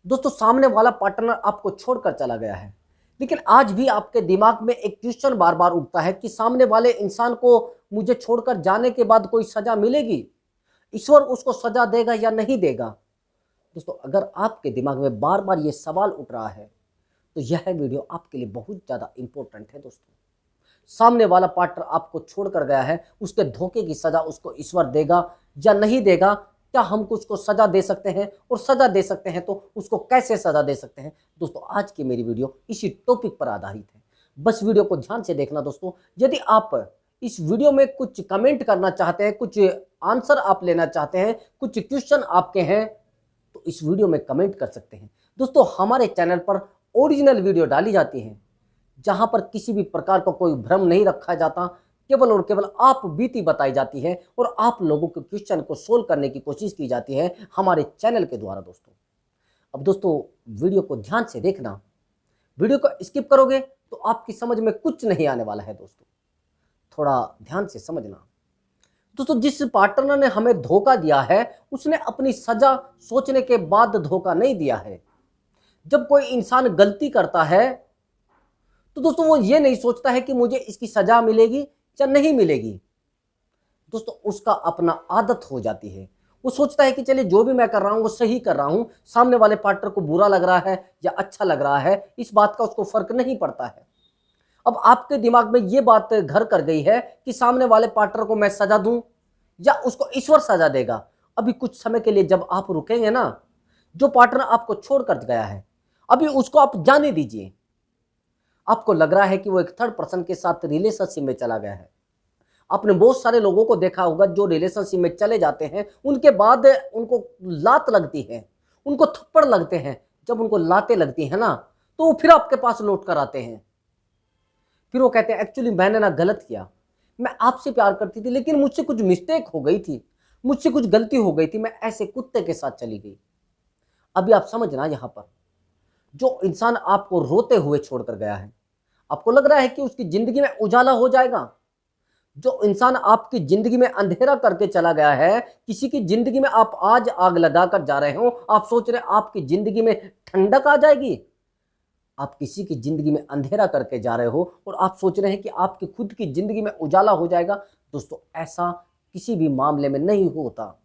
दोस्तों सामने वाला पार्टनर आपको छोड़कर चला गया है, लेकिन आज भी आपके दिमाग में एक क्वेश्चन बार बार उठता है कि सामने वाले इंसान को मुझे छोड़कर जाने के बाद कोई सजा मिलेगी, ईश्वर उसको सजा देगा या नहीं देगा। दोस्तों अगर आपके दिमाग में बार बार ये सवाल उठ रहा है तो यह वीडियो आपके लिए बहुत ज़्यादा इंपॉर्टेंट है। दोस्तों सामने वाला पार्टनर आपको छोड़कर गया है, उसके धोखे की सजा उसको ईश्वर देगा या नहीं देगा, क्या हम उसको सजा दे सकते हैं, और सजा दे सकते हैं तो उसको कैसे सजा दे सकते हैं। दोस्तों आज की मेरी वीडियो इसी टॉपिक पर आधारित है, बस वीडियो को ध्यान से देखना। दोस्तों यदि आप इस वीडियो में कुछ कमेंट करना चाहते हैं, कुछ आंसर आप लेना चाहते हैं, कुछ क्वेश्चन आपके हैं, तो इस वीडियो में कमेंट कर सकते हैं। दोस्तों हमारे चैनल पर ओरिजिनल वीडियो डाली जाती है जहां पर किसी भी प्रकार का कोई भ्रम नहीं रखा जाता, केवल और केवल आप बीती बताई जाती है और आप लोगों के क्वेश्चन को सोल्व करने की कोशिश की जाती है हमारे चैनल के द्वारा। दोस्तों अब दोस्तों वीडियो को ध्यान से देखना, वीडियो को स्किप करोगे तो आपकी समझ में कुछ नहीं आने वाला है। दोस्तों थोड़ा ध्यान से समझना। दोस्तों जिस पार्टनर ने हमें धोखा दिया है उसने अपनी सजा सोचने के बाद धोखा नहीं दिया है। जब कोई इंसान गलती करता है तो दोस्तों वो ये नहीं सोचता है कि मुझे इसकी सजा मिलेगी या नहीं मिलेगी। दोस्तों उसका अपना आदत हो जाती है, वो सोचता है कि चलिए जो भी मैं कर रहा हूं वो सही कर रहा हूं, सामने वाले पार्टनर को बुरा लग रहा है या अच्छा लग रहा है इस बात का उसको फर्क नहीं पड़ता है। अब आपके दिमाग में ये बात घर कर गई है कि सामने वाले पार्टनर को मैं सजा दूं या उसको ईश्वर सजा देगा। अभी कुछ समय के लिए जब आप रुकेंगे ना, जो पार्टनर आपको छोड़कर गया है अभी उसको आप जाने दीजिए। आपको लग रहा है कि वो एक थर्ड पर्सन के साथ रिलेशनशिप में चला गया है। आपने बहुत सारे लोगों को देखा होगा जो रिलेशनशिप में चले जाते हैं, उनके बाद उनको लात लगती है, उनको थप्पड़ लगते हैं। जब उनको लातें लगती है ना तो वो फिर आपके पास लौट कर आते हैं। फिर वो कहते हैं एक्चुअली मैंने ना गलत किया, मैं आपसे प्यार करती थी लेकिन मुझसे कुछ मिस्टेक हो गई थी, मुझसे कुछ गलती हो गई थी, मैं ऐसे कुत्ते के साथ चली गई। अभी आप समझना, यहां पर जो इंसान आपको रोते हुए छोड़कर गया है, आपको लग रहा है कि उसकी जिंदगी में उजाला हो जाएगा। जो इंसान आपकी जिंदगी में अंधेरा करके चला गया है, किसी की जिंदगी में आप आज आग लगाकर जा रहे हो, आप सोच रहे आपकी जिंदगी में ठंडक आ जाएगी। आप किसी की जिंदगी में अंधेरा करके जा रहे हो और आप सोच रहे हैं कि आपकी खुद की जिंदगी में उजाला हो जाएगा। दोस्तों ऐसा किसी भी मामले में नहीं होता।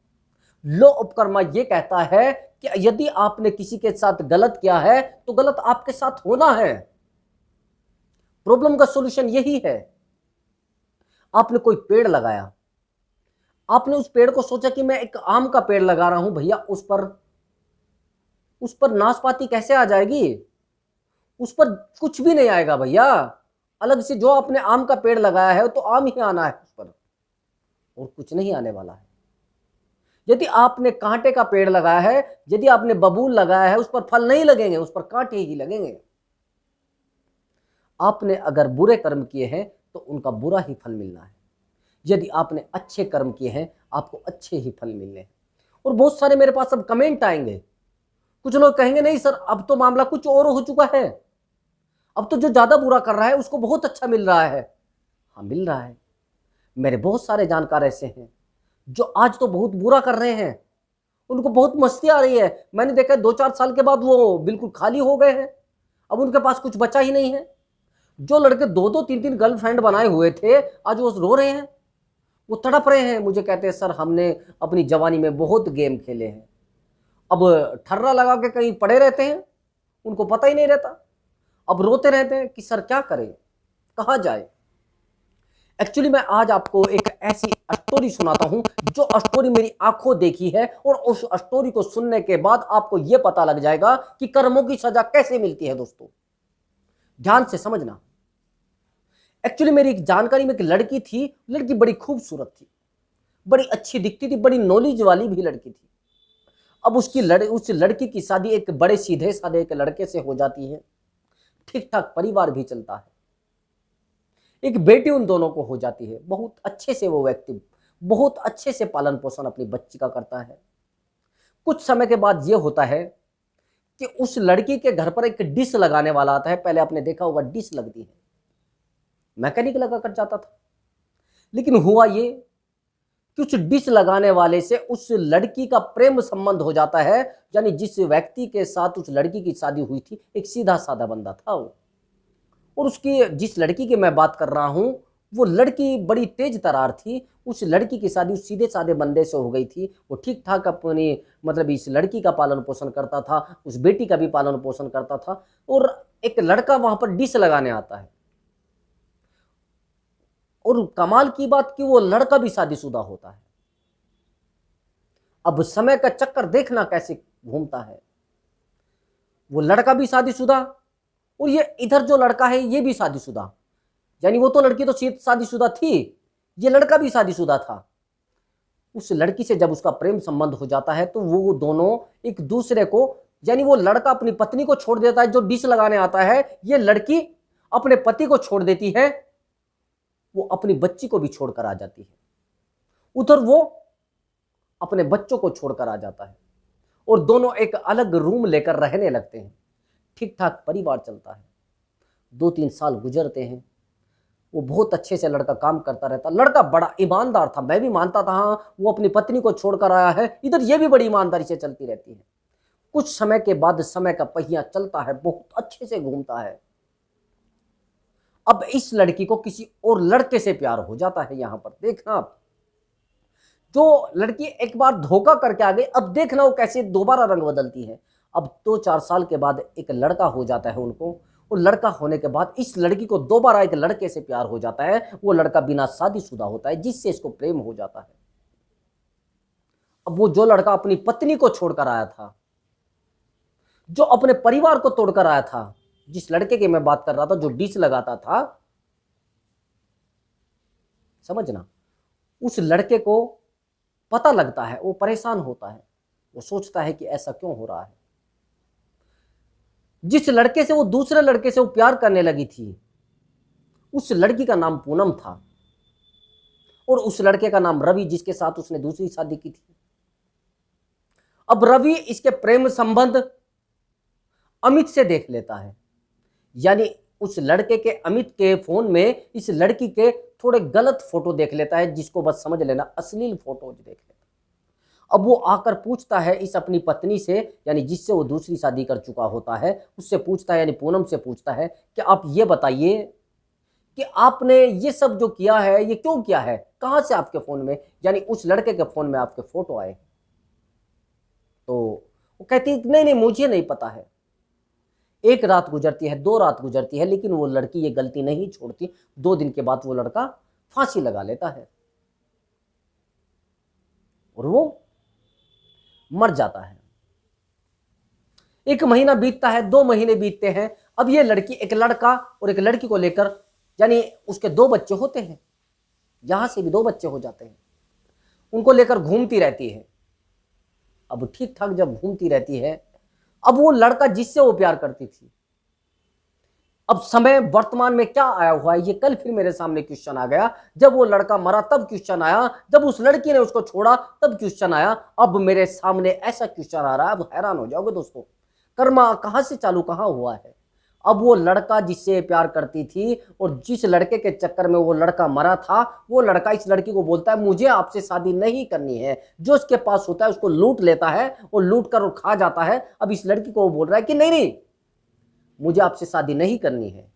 लॉ ऑफ कर्मा ये कहता है कि यदि आपने किसी के साथ गलत किया है तो गलत आपके साथ होना है। प्रॉब्लम का सॉल्यूशन यही है। आपने कोई पेड़ लगाया, आपने उस पेड़ को सोचा कि मैं एक आम का पेड़ लगा रहा हूं भैया, उस पर नाशपाती कैसे आ जाएगी, उस पर कुछ भी नहीं आएगा भैया। अलग से जो आपने आम का पेड़ लगाया है तो आम ही आना है उस पर, और कुछ नहीं आने वाला है। यदि आपने कांटे का पेड़ लगाया है, यदि आपने बबूल लगाया है, उस पर फल नहीं लगेंगे, उस पर कांटे ही लगेंगे। आपने अगर बुरे कर्म किए हैं तो उनका बुरा ही फल मिलना है, यदि आपने अच्छे कर्म किए हैं आपको अच्छे ही फल मिलने हैं। और बहुत सारे मेरे पास अब कमेंट आएंगे, कुछ लोग कहेंगे नहीं सर अब तो मामला कुछ और हो चुका है, अब तो जो ज्यादा बुरा कर रहा है उसको बहुत अच्छा मिल रहा है। हाँ मिल रहा है, मेरे बहुत सारे जानकार ऐसे हैं जो आज तो बहुत बुरा कर रहे हैं, उनको बहुत मस्ती आ रही है। मैंने देखा 2-4 साल के बाद वो बिल्कुल खाली हो गए हैं, अब उनके पास कुछ बचा ही नहीं है। जो लड़के 2-2 3-3 गर्लफ्रेंड बनाए हुए थे आज वो रो रहे हैं, वो तड़प रहे हैं। मुझे कहते हैं सर हमने अपनी जवानी में बहुत गेम खेले हैं, अब ठर्रा लगा के कहीं पड़े रहते हैं, उनको पता ही नहीं रहता, अब रोते रहते हैं कि सर क्या करें, कहाँ जाए। एक्चुअली मैं आज आपको एक ऐसी स्टोरी सुनाता हूं जो स्टोरी मेरी आंखों देखी है, और उस स्टोरी को सुनने के बाद आपको यह पता लग जाएगा कि कर्मों की सजा कैसे मिलती है। दोस्तों ध्यान से समझना। एक्चुअली मेरी एक जानकारी में एक लड़की थी, लड़की बड़ी खूबसूरत थी, बड़ी अच्छी दिखती थी, बड़ी नॉलेज वाली भी लड़की थी। अब उस लड़की की शादी एक बड़े सीधे साधे एक लड़के से हो जाती है, ठीक ठाक परिवार भी चलता है, एक बेटी उन दोनों को हो जाती है। बहुत अच्छे से वो व्यक्ति बहुत अच्छे से पालन पोषण अपनी बच्ची का करता है। कुछ समय के बाद ये होता है कि उस लड़की के घर पर एक डिश लगाने वाला आता है। पहले आपने देखा होगा डिश लगती है, मैकेनिक लगा कर जाता था, लेकिन हुआ ये कुछ डिश लगाने वाले से उस लड़की का प्रेम संबंध हो जाता है। यानी जिस व्यक्ति के साथ उस लड़की की शादी हुई थी, एक सीधा साधा बंदा था वो, और उसकी जिस लड़की की मैं बात कर रहा हूं, वो लड़की बड़ी तेज तरार थी। उस लड़की की शादी उस सीधे साधे बंदे से हो गई थी। वो ठीक ठाक अपनी मतलब इस लड़की का पालन पोषण करता था, उस बेटी का भी पालन पोषण करता था, और एक लड़का वहां पर डिश लगाने आता है। और कमाल की बात कि वो लड़का भी शादीशुदा होता है। अब समय का चक्कर देखना कैसे घूमता है। वो लड़का भी शादीशुदा, और ये इधर जो लड़का है ये भी शादीशुदा। यानी वो तो लड़की तो शादीशुदा थी, ये लड़का भी शादीशुदा था। उस लड़की से जब उसका प्रेम संबंध हो जाता है तो वो दोनों एक दूसरे को, यानी वो लड़का अपनी पत्नी को छोड़ देता है जो डिश लगाने आता है, ये लड़की अपने पति को छोड़ देती है, वो अपनी बच्ची को भी छोड़कर आ जाती है। उधर वो अपने बच्चों को छोड़कर आ जाता है, और दोनों एक अलग रूम लेकर रहने लगते हैं। ठीक ठाक परिवार चलता है। 2-3 साल गुजरते हैं। वो बहुत अच्छे से लड़का काम करता रहता। लड़का बड़ा ईमानदार था, मैं भी मानता था हाँ वो अपनी पत्नी को छोड़कर आया है। इधर ये भी बड़ी ईमानदारी से चलती रहती है। कुछ समय के बाद समय का पहिया चलता है, बहुत अच्छे से घूमता है। अब इस लड़की को किसी और लड़के से प्यार हो जाता है। यहां पर देखना आप, जो लड़की एक बार धोखा करके आ गई, अब देखना वो कैसे दोबारा रंग बदलती है। अब 2-4 साल के बाद एक लड़का हो जाता है उनको, और लड़का होने के बाद इस लड़की को दोबारा एक लड़के से प्यार हो जाता है। वो लड़का बिना शादीशुदा होता है, जिससे इसको प्रेम हो जाता है। अब वो जो लड़का अपनी पत्नी को छोड़कर आया था, जो अपने परिवार को तोड़कर आया था, जिस लड़के की मैं बात कर रहा था जो डिश लगाता था, समझना, उस लड़के को पता लगता है, वो परेशान होता है। वो सोचता है कि ऐसा क्यों हो रहा है। जिस लड़के से वो दूसरे लड़के से वो प्यार करने लगी थी, उस लड़की का नाम पूनम था, और उस लड़के का नाम रवि, जिसके साथ उसने दूसरी शादी की थी। अब रवि इसके प्रेम संबंध अमित से देख लेता है। यानी उस लड़के के अमित के फोन में इस लड़की के थोड़े गलत फोटो देख लेता है, जिसको बस समझ लेना अश्लील फोटो देख लेता है। अब वो आकर पूछता है इस अपनी पत्नी से, यानी जिससे वो दूसरी शादी कर चुका होता है, उससे पूछता है, यानी पूनम से पूछता है कि आप ये बताइए कि आपने ये सब जो किया है ये क्यों किया है, कहां से आपके फोन में, यानी उस लड़के के फोन में आपके फोटो आए। तो वो कहती है नहीं नहीं मुझे नहीं पता है। एक रात गुजरती है, 2 रात गुजरती है, लेकिन वो लड़की ये गलती नहीं छोड़ती। 2 दिन के बाद वो लड़का फांसी लगा लेता है और वो मर जाता है। 1 महीना बीतता है, 2 महीने बीतते हैं। अब ये लड़की एक लड़का और एक लड़की को लेकर, यानी उसके 2 बच्चे होते हैं, यहां से भी 2 बच्चे हो जाते हैं, उनको लेकर घूमती रहती है। अब ठीक ठाक जब घूमती रहती है, अब वो लड़का जिससे वो प्यार करती थी, अब समय वर्तमान में क्या आया हुआ है, ये कल फिर मेरे सामने क्वेश्चन आ गया। जब वो लड़का मरा तब क्वेश्चन आया, जब उस लड़की ने उसको छोड़ा तब क्वेश्चन आया। अब मेरे सामने ऐसा क्वेश्चन आ रहा है, अब हैरान हो जाओगे दोस्तों, कर्मा कहां से चालू कहां हुआ है। अब वो लड़का जिससे प्यार करती थी और जिस लड़के के चक्कर में वो लड़का मरा था, वो लड़का इस लड़की को बोलता है मुझे आपसे शादी नहीं करनी है। जो उसके पास होता है उसको लूट लेता है और लूट कर वो खा जाता है। अब इस लड़की को वो बोल रहा है कि नहीं नहीं मुझे आपसे शादी नहीं करनी है,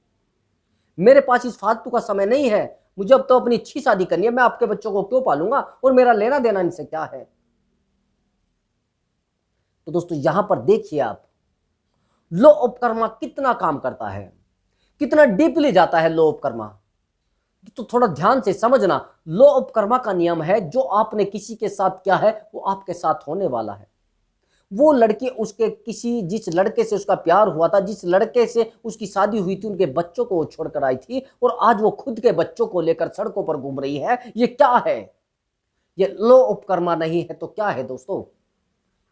मेरे पास इस फालतू का समय नहीं है, मुझे अब तो अपनी अच्छी शादी करनी है, मैं आपके बच्चों को क्यों पालूंगा और मेरा लेना देना इनसे क्या है। तो दोस्तों यहां पर देखिए आप, लॉ ऑफ कर्मा कितना काम करता है, कितना डीपली जाता है लॉ ऑफ कर्मा। तो थोड़ा ध्यान से समझना, लॉ ऑफ कर्मा का नियम है जो आपने किसी के साथ किया है वो आपके साथ होने वाला है। वो लड़की उसके किसी जिस लड़के से उसका प्यार हुआ था, जिस लड़के से उसकी शादी हुई थी, उनके बच्चों को वो छोड़कर आई थी और आज वो खुद के बच्चों को लेकर सड़कों पर घूम रही है। ये क्या है? ये लॉ ऑफ कर्मा नहीं है तो क्या है दोस्तों?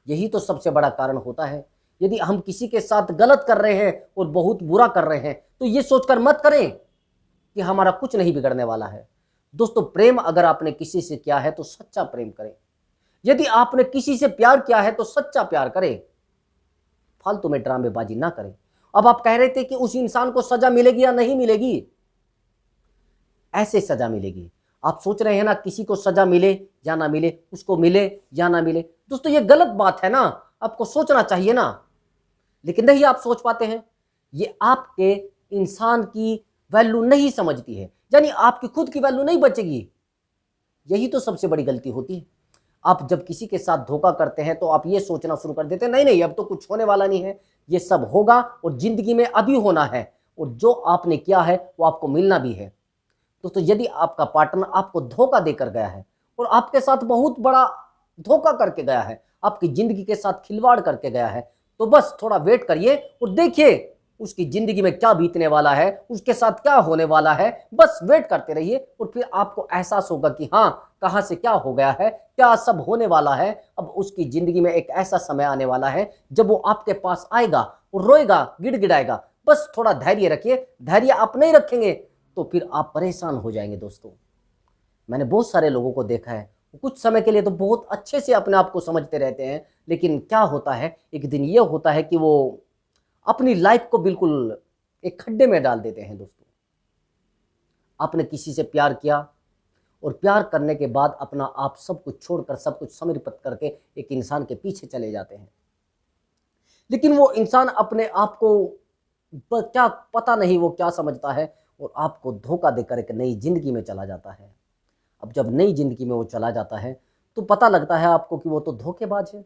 यही तो सबसे बड़ा कारण होता है। यदि हम किसी के साथ गलत कर रहे हैं और बहुत बुरा कर रहे हैं तो ये सोचकर मत करें कि हमारा कुछ नहीं बिगड़ने वाला है। दोस्तों प्रेम अगर आपने किसी से किया है तो सच्चा प्रेम करें। यदि आपने किसी से प्यार किया है तो सच्चा प्यार करें, फालतू में ड्रामेबाजी ना करें। अब आप कह रहे थे कि उस इंसान को सजा मिलेगी या नहीं मिलेगी? ऐसे सजा मिलेगी। आप सोच रहे हैं ना किसी को सजा मिले या ना मिले, उसको मिले या ना मिले। दोस्तों ये गलत बात है ना, आपको सोचना चाहिए ना, लेकिन नहीं आप सोच पाते हैं। ये आपके इंसान की वैल्यू नहीं समझती है, यानी आपकी खुद की वैल्यू नहीं बचेगी। यही तो सबसे बड़ी गलती होती है। आप जब किसी के साथ धोखा करते हैं तो आप ये सोचना शुरू कर देते हैं नहीं नहीं अब तो कुछ होने वाला नहीं है, ये सब होगा और जिंदगी में अभी होना है, और जो आपने किया है वो आपको मिलना भी है। दोस्तों यदि आपका पार्टनर आपको धोखा देकर गया है और आपके साथ बहुत बड़ा धोखा करके गया है, आपकी जिंदगी के साथ खिलवाड़ करके गया है, तो बस थोड़ा वेट करिए और देखिए उसकी जिंदगी में क्या बीतने वाला है, उसके साथ क्या होने वाला है। बस वेट करते रहिए और फिर आपको एहसास होगा कि हाँ कहां से क्या हो गया है, क्या सब होने वाला है। अब उसकी जिंदगी में एक ऐसा समय आने वाला है जब वो आपके पास आएगा और रोएगा, गिड़गिड़ाएगा। बस थोड़ा धैर्य रखिए, धैर्य आप नहीं रखेंगे तो फिर आप परेशान हो जाएंगे। दोस्तों मैंने बहुत सारे लोगों को देखा है, कुछ समय के लिए तो बहुत अच्छे से अपने आप को समझते रहते हैं, लेकिन क्या होता है एक दिन ये होता है कि वो अपनी लाइफ को बिल्कुल एक खड्डे में डाल देते हैं। दोस्तों आपने किसी से प्यार किया और प्यार करने के बाद अपना आप सब कुछ छोड़कर, सब कुछ समर्पित करके एक इंसान के पीछे चले जाते हैं, लेकिन वो इंसान अपने आप को क्या पता नहीं वो क्या समझता है और आपको धोखा देकर एक नई जिंदगी में चला जाता है। अब जब नई जिंदगी में वो चला जाता है तो पता लगता है आपको कि वो तो धोखेबाज है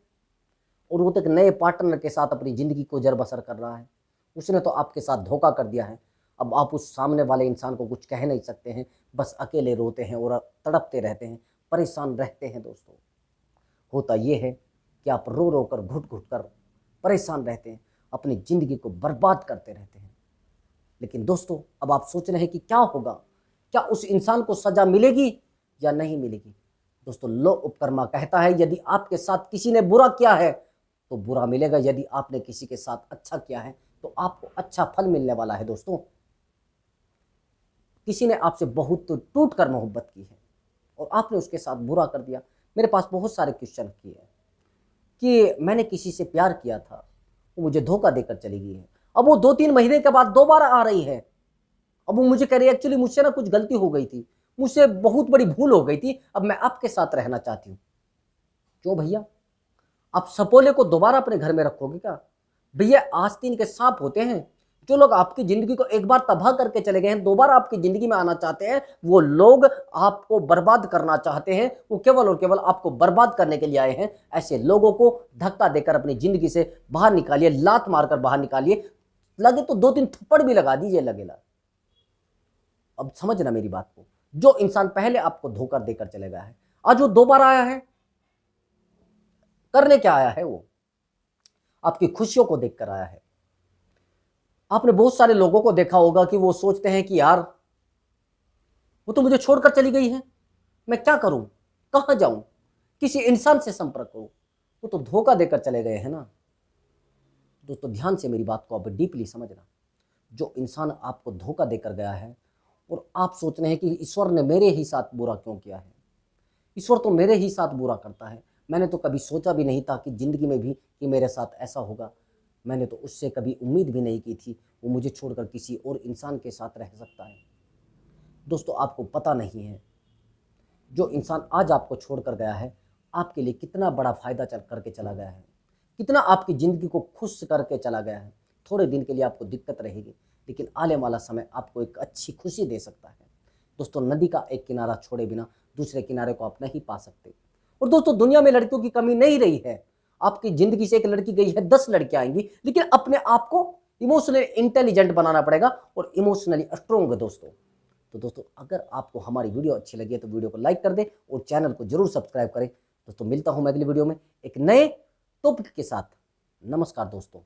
और वो तो एक नए पार्टनर के साथ अपनी ज़िंदगी को जर बसर कर रहा है। उसने तो आपके साथ धोखा कर दिया है। अब आप उस सामने वाले इंसान को कुछ कह नहीं सकते हैं, बस अकेले रोते हैं और तड़पते रहते हैं, परेशान रहते हैं। दोस्तों होता ये है कि आप रो रो कर, घुट घुट कर परेशान रहते हैं, अपनी ज़िंदगी को बर्बाद करते रहते हैं। लेकिन दोस्तों अब आप सोच रहे हैं कि क्या होगा, क्या उस इंसान को सज़ा मिलेगी या नहीं मिलेगी। दोस्तों लो उपकर्मा कहता है यदि आपके साथ किसी ने बुरा किया है तो बुरा मिलेगा, यदि आपने किसी के साथ अच्छा किया है तो आपको अच्छा फल मिलने वाला है। दोस्तों किसी ने आपसे बहुत टूट कर मोहब्बत की है और आपने उसके साथ बुरा कर दिया। मेरे पास बहुत सारे क्वेश्चन किए हैं कि मैंने किसी से प्यार किया था, वो मुझे धोखा देकर चली गई है, अब वो 2-3 महीने के बाद दोबारा आ रही है, अब वो मुझे कह रही है एक्चुअली मुझसे ना कुछ गलती हो गई थी, मुझसे बहुत बड़ी भूल हो गई थी, अब मैं आपके साथ रहना चाहती हूँ। क्यों भैया, आप सपोले को दोबारा अपने घर में रखोगे क्या? भैया आस्तीन के सांप होते हैं। जो लोग आपकी जिंदगी को एक बार तबाह करके चले गए हैं, दोबारा आपकी जिंदगी में आना चाहते हैं, वो लोग आपको बर्बाद करना चाहते हैं, वो केवल और केवल आपको बर्बाद करने के लिए आए हैं। ऐसे लोगों को धक्का देकर अपनी जिंदगी से बाहर निकालिए, लात मारकर बाहर निकालिए, लगे तो 2-3 थप्पड़ भी लगा दीजिए लगेला। अब समझना मेरी बात को, जो इंसान पहले आपको धोखा देकर चले गया है, आज वो दोबारा आया है, करने क्या आया है? वो आपकी खुशियों को देखकर आया है। आपने बहुत सारे लोगों को देखा होगा कि वो सोचते हैं कि यार वो तो मुझे छोड़कर चली गई है, मैं क्या करूं, कहां जाऊं, किसी इंसान से संपर्क करूं, वो तो धोखा देकर चले गए हैं ना। दोस्तों ध्यान से मेरी बात को आप डीपली समझना। जो इंसान आपको धोखा देकर गया है और आप सोच रहे हैं कि ईश्वर ने मेरे ही साथ बुरा क्यों किया है, ईश्वर तो मेरे ही साथ बुरा करता है, मैंने तो कभी सोचा भी नहीं था कि ज़िंदगी में भी कि मेरे साथ ऐसा होगा, मैंने तो उससे कभी उम्मीद भी नहीं की थी वो मुझे छोड़कर किसी और इंसान के साथ रह सकता है। दोस्तों आपको पता नहीं है जो इंसान आज आपको छोड़कर गया है आपके लिए कितना बड़ा फ़ायदा चल करके चला गया है, कितना आपकी ज़िंदगी को खुश करके चला गया है। थोड़े दिन के लिए आपको दिक्कत रहेगी, लेकिन आने वाला समय आपको एक अच्छी खुशी दे सकता है। दोस्तों नदी का एक किनारा छोड़े बिना दूसरे किनारे को आप नहीं पा सकते। और दोस्तों दुनिया में लड़कियों की कमी नहीं रही है। आपकी जिंदगी से एक लड़की गई है, 10 लड़कियां आएंगी, लेकिन अपने आप को इमोशनली इंटेलिजेंट बनाना पड़ेगा और इमोशनली स्ट्रोंग। दोस्तों अगर आपको हमारी वीडियो अच्छी लगी है तो वीडियो को लाइक कर दें और चैनल को जरूर सब्सक्राइब करें। दोस्तों मिलता हूं मैं अगली वीडियो में एक नए टॉपिक के साथ। नमस्कार दोस्तों।